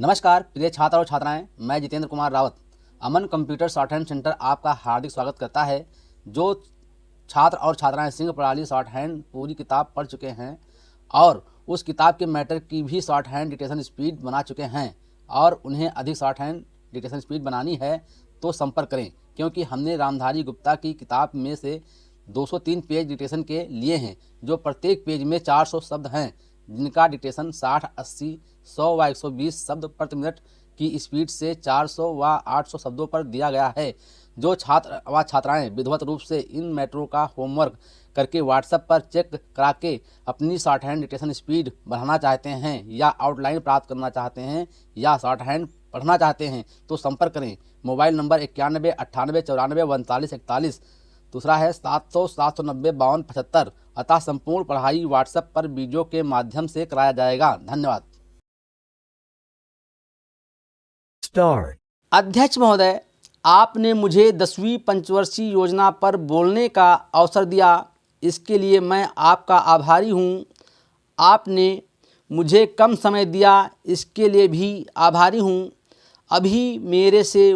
नमस्कार प्रिय छात्र और छात्राएं, मैं जितेंद्र कुमार रावत अमन कंप्यूटर शॉर्ट हैंड सेंटर आपका हार्दिक स्वागत करता है। जो छात्र और छात्राएं सिंह प्रणाली शॉर्ट हैंड पूरी किताब पढ़ चुके हैं और उस किताब के मैटर की भी शॉर्ट हैंड डिक्टेशन स्पीड बना चुके हैं और उन्हें अधिक शॉर्ट हैंड डिक्टेशन स्पीड बनानी है तो संपर्क करें, क्योंकि हमने रामधारी गुप्ता की किताब में से 203 पेज डिक्टेशन के लिए हैं, जो प्रत्येक पेज में 400 शब्द हैं, जिनका डिक्टेशन 60, 80, 100 व 120 शब्द प्रति मिनट की स्पीड से 400 व 800 शब्दों पर दिया गया है। जो छात्र व छात्राएं विधिवत रूप से इन मैटरों का होमवर्क करके व्हाट्सएप पर चेक करा के अपनी शॉर्ट हैंड डिक्टेशन स्पीड बढ़ाना चाहते हैं या आउटलाइन प्राप्त करना चाहते हैं या शॉर्ट हैंड पढ़ना चाहते हैं तो संपर्क करें। मोबाइल नंबर 91 98 94 39 41, दूसरा है 700 790 52 75। अतः संपूर्ण पढ़ाई व्हाट्सएप पर वीडियो के माध्यम से कराया जाएगा। धन्यवाद। अध्यक्ष महोदय, आपने मुझे 10वीं पंचवर्षीय योजना पर बोलने का अवसर दिया, इसके लिए मैं आपका आभारी हूँ। आपने मुझे कम समय दिया, इसके लिए भी आभारी हूँ। अभी मेरे से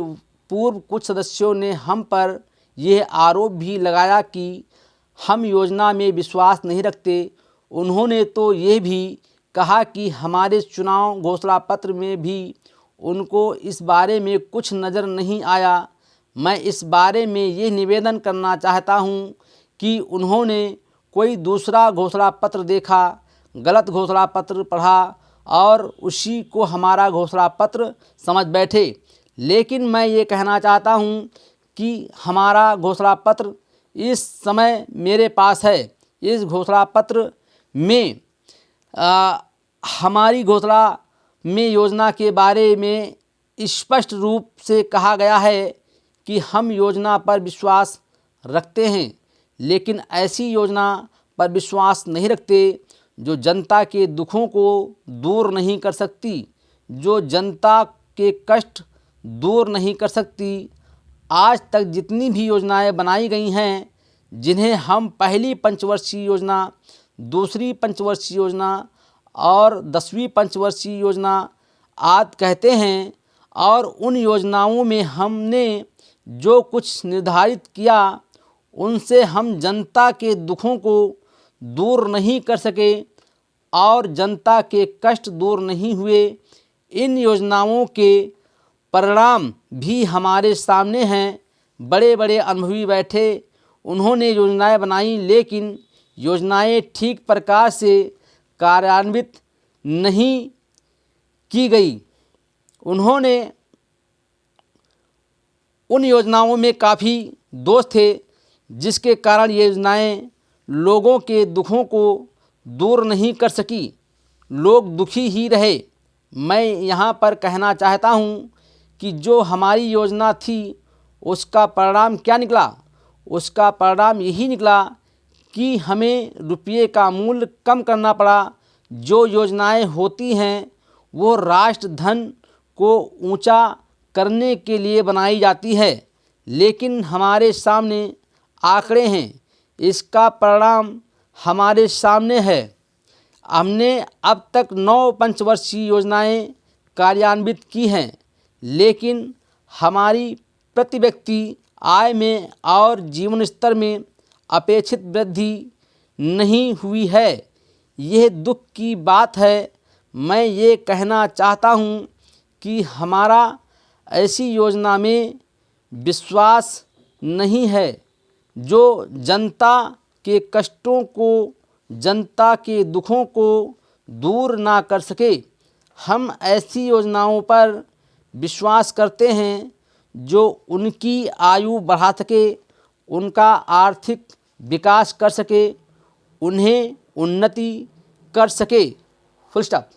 पूर्व कुछ सदस्यों ने हम पर यह आरोप भी लगाया कि हम योजना में विश्वास नहीं रखते। उन्होंने तो ये भी कहा कि हमारे चुनाव घोषणा पत्र में भी उनको इस बारे में कुछ नज़र नहीं आया। मैं इस बारे में ये निवेदन करना चाहता हूँ कि उन्होंने कोई दूसरा घोषणा पत्र देखा, गलत घोषणा पत्र पढ़ा और उसी को हमारा घोषणा पत्र समझ बैठे। लेकिन मैं ये कहना चाहता हूँ कि हमारा घोषणा पत्र इस समय मेरे पास है। इस घोषणा पत्र में हमारी घोषणा में योजना के बारे में स्पष्ट रूप से कहा गया है कि हम योजना पर विश्वास रखते हैं, लेकिन ऐसी योजना पर विश्वास नहीं रखते जो जनता के दुखों को दूर नहीं कर सकती, जो जनता के कष्ट दूर नहीं कर सकती। आज तक जितनी भी योजनाएं बनाई गई हैं, जिन्हें हम पहली पंचवर्षीय योजना, दूसरी पंचवर्षीय योजना और 10वीं पंचवर्षीय योजना आदि कहते हैं, और उन योजनाओं में हमने जो कुछ निर्धारित किया उनसे हम जनता के दुखों को दूर नहीं कर सके और जनता के कष्ट दूर नहीं हुए। इन योजनाओं के परिणाम भी हमारे सामने हैं। बड़े बड़े अनुभवी बैठे, उन्होंने योजनाएं बनाई, लेकिन योजनाएं ठीक प्रकार से कार्यान्वित नहीं की गई। उन्होंने उन योजनाओं में काफ़ी दोष थे, जिसके कारण ये योजनाएं लोगों के दुखों को दूर नहीं कर सकी। लोग दुखी ही रहे। मैं यहाँ पर कहना चाहता हूँ कि जो हमारी योजना थी उसका परिणाम क्या निकला। उसका परिणाम यही निकला कि हमें रुपये का मूल्य कम करना पड़ा। जो योजनाएं होती हैं वो राष्ट्र धन को ऊंचा करने के लिए बनाई जाती है, लेकिन हमारे सामने आंकड़े हैं, इसका परिणाम हमारे सामने है। हमने अब तक 9 पंचवर्षीय योजनाएं कार्यान्वित की हैं, लेकिन हमारी प्रति व्यक्ति आय में और जीवन स्तर में अपेक्षित वृद्धि नहीं हुई है। यह दुख की बात है। मैं ये कहना चाहता हूँ कि हमारा ऐसी योजना में विश्वास नहीं है जो जनता के कष्टों को, जनता के दुखों को दूर ना कर सके। हम ऐसी योजनाओं पर विश्वास करते हैं जो उनकी आयु बढ़ा सके, उनका आर्थिक विकास कर सके, उन्हें उन्नति कर सके। Full stop.